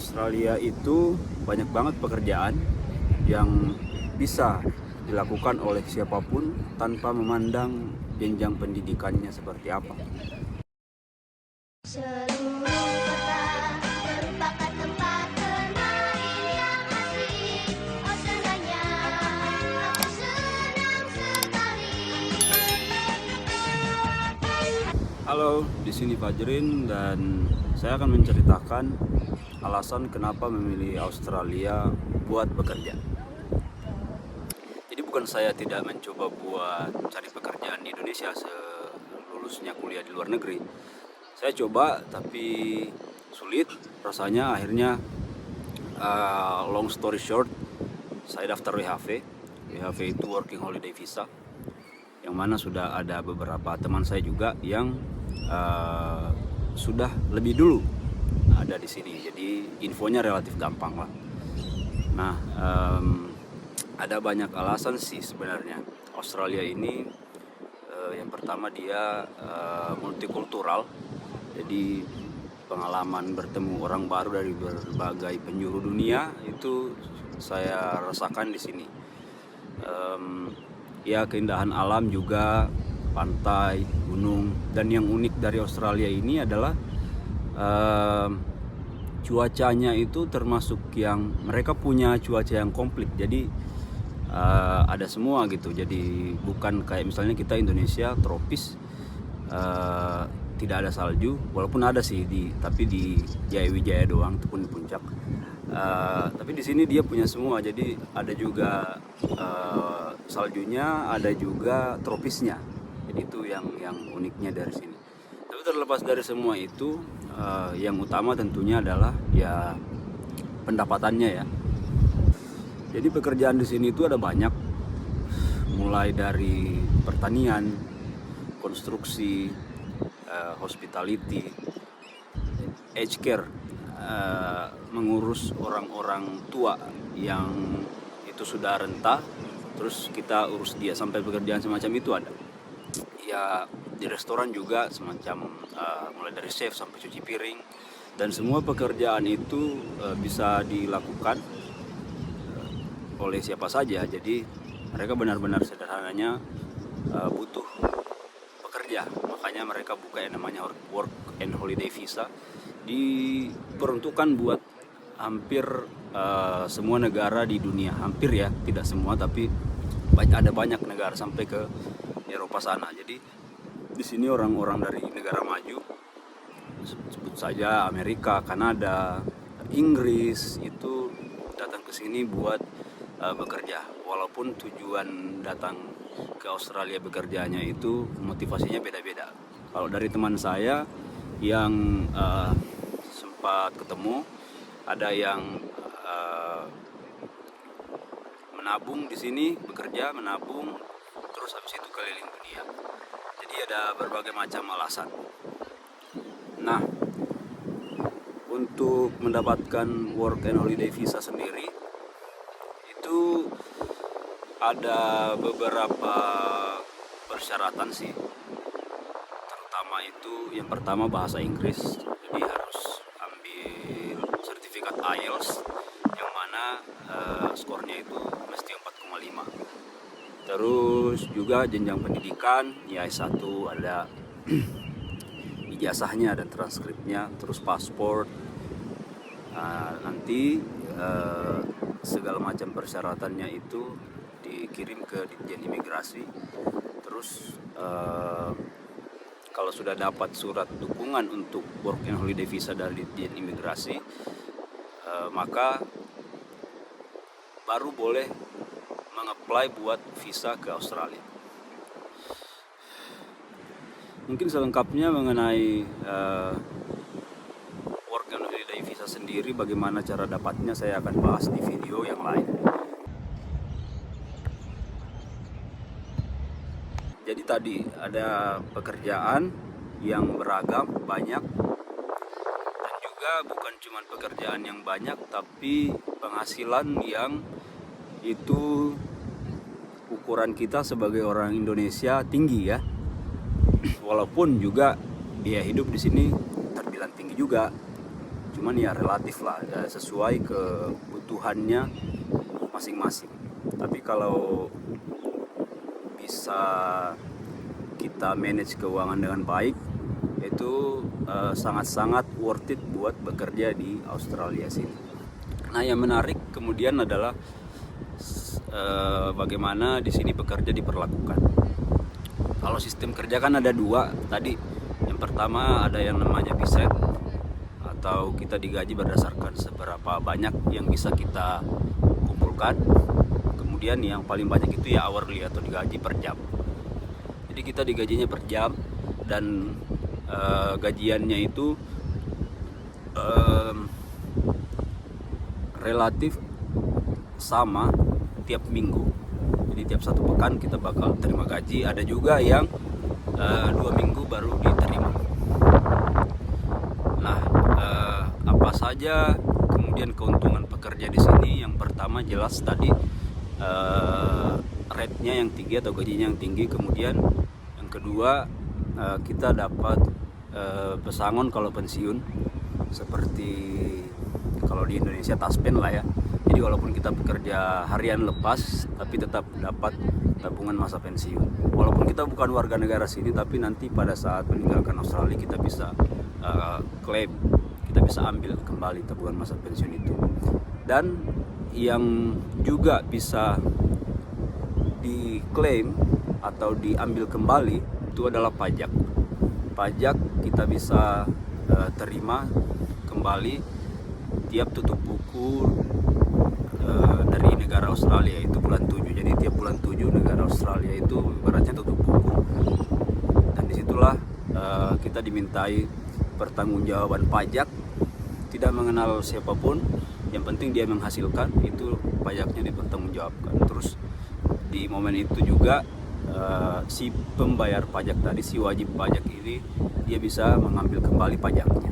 Australia itu banyak banget pekerjaan yang bisa dilakukan oleh siapapun tanpa memandang jenjang pendidikannya seperti apa. Seluruh kota merupakan tempat bermain yang asik. Oh senangnya, aku senang sekali. Halo, di sini Fajrin dan saya akan menceritakan alasan kenapa memilih Australia buat bekerja. Jadi bukan saya tidak mencoba buat cari pekerjaan di Indonesia selulusnya kuliah di luar negeri. Saya coba tapi sulit rasanya. Akhirnya long story short, saya daftar WHV. WHV itu Working Holiday Visa, yang mana sudah ada beberapa teman saya juga yang sudah lebih dulu ada di sini. Jadi infonya relatif gampang lah. Nah, ada banyak alasan sih sebenarnya. Australia ini yang pertama dia multikultural. Jadi pengalaman bertemu orang baru dari berbagai penjuru dunia itu saya rasakan di sini. Ya, keindahan alam juga, pantai, gunung, dan yang unik dari Australia ini adalah cuacanya itu termasuk yang mereka punya cuaca yang komplit. Jadi ada semua gitu. Jadi bukan kayak misalnya kita Indonesia tropis, tidak ada salju, walaupun ada sih tapi di Jaya Wijaya doang, itu pun di puncak. Tapi di sini dia punya semua. Jadi ada juga saljunya, ada juga tropisnya. Jadi itu yang uniknya dari sini. Tapi terlepas dari semua itu, yang utama tentunya adalah ya pendapatannya ya. Jadi pekerjaan di sini itu ada banyak, mulai dari pertanian, konstruksi, hospitality, aged care, mengurus orang-orang tua yang itu sudah renta, terus kita urus dia sampai pekerjaan semacam itu ada. Ya di restoran juga semacam mulai dari chef sampai cuci piring, dan semua pekerjaan itu bisa dilakukan oleh siapa saja. Jadi mereka benar-benar sederhananya butuh pekerja, makanya mereka buka yang namanya Work and Holiday Visa, diperuntukkan buat hampir semua negara di dunia. Hampir ya, tidak semua, tapi ada banyak negara sampai ke Eropa sana. Jadi di sini orang-orang dari negara maju, sebut saja Amerika, Kanada, Inggris, itu datang ke sini buat bekerja. Walaupun tujuan datang ke Australia bekerjanya itu motivasinya beda-beda. Kalau dari teman saya yang sempat ketemu, ada yang menabung di sini, bekerja, menabung, terus habis itu keliling dunia. Jadi ada berbagai macam alasan. Nah, untuk mendapatkan Work and Holiday Visa sendiri itu ada beberapa persyaratan sih. Terutama itu yang pertama bahasa Inggris. Jadi harus ambil sertifikat IELTS yang mana skornya itu mesti 4,5. Terus juga jenjang pendidikan, ya S1 ada ijazahnya dan transkripnya, terus paspor. Nanti segala macam persyaratannya itu dikirim ke Ditjen Imigrasi. Terus kalau sudah dapat surat dukungan untuk Work and Holiday Visa dari Ditjen Imigrasi, maka baru boleh meng-apply buat visa ke Australia. Mungkin selengkapnya mengenai Work and Holiday Visa sendiri, bagaimana cara dapatnya, saya akan bahas di video yang lain. Jadi tadi ada pekerjaan yang beragam, banyak, dan juga bukan cuma pekerjaan yang banyak, tapi penghasilan yang itu ukuran kita sebagai orang Indonesia tinggi ya. Walaupun juga biaya hidup di sini terbilang tinggi juga. cuman ya relatif lah, sesuai kebutuhannya masing-masing. Tapi kalau bisa kita manage keuangan dengan baik, itu sangat-sangat worth it buat bekerja di Australia sini. Nah, yang menarik kemudian adalah bagaimana di sini pekerja diperlakukan. Kalau sistem kerja kan ada dua tadi. Yang pertama ada yang namanya piset, atau kita digaji berdasarkan seberapa banyak yang bisa kita kumpulkan. Kemudian yang paling banyak itu ya hourly atau digaji per jam. Jadi kita digajinya per jam, dan gajiannya itu relatif sama tiap minggu. Jadi tiap satu pekan kita bakal terima gaji. Ada juga yang 2 minggu baru diterima. Nah, apa saja kemudian keuntungan pekerja di sini? Yang pertama jelas tadi rate-nya yang tinggi atau gajinya yang tinggi. Kemudian yang kedua, kita dapat pesangon kalau pensiun, seperti kalau di Indonesia taspen lah ya. Jadi walaupun kita bekerja harian lepas, tapi tetap dapat tabungan masa pensiun. Walaupun kita bukan warga negara sini, tapi nanti pada saat meninggalkan Australia kita bisa klaim, kita bisa ambil kembali tabungan masa pensiun itu. Dan yang juga bisa diklaim atau diambil kembali itu adalah pajak. Pajak kita bisa terima kembali tiap tutup buku dari negara Australia, itu bulan 7. Jadi tiap bulan 7 negara Australia itu ibaratnya tutup buku, dan disitulah kita dimintai pertanggungjawaban pajak. Tidak mengenal siapapun, yang penting dia menghasilkan, itu pajaknya dipertanggungjawabkan. Terus di momen itu juga si pembayar pajak tadi, si wajib pajak ini, dia bisa mengambil kembali pajaknya.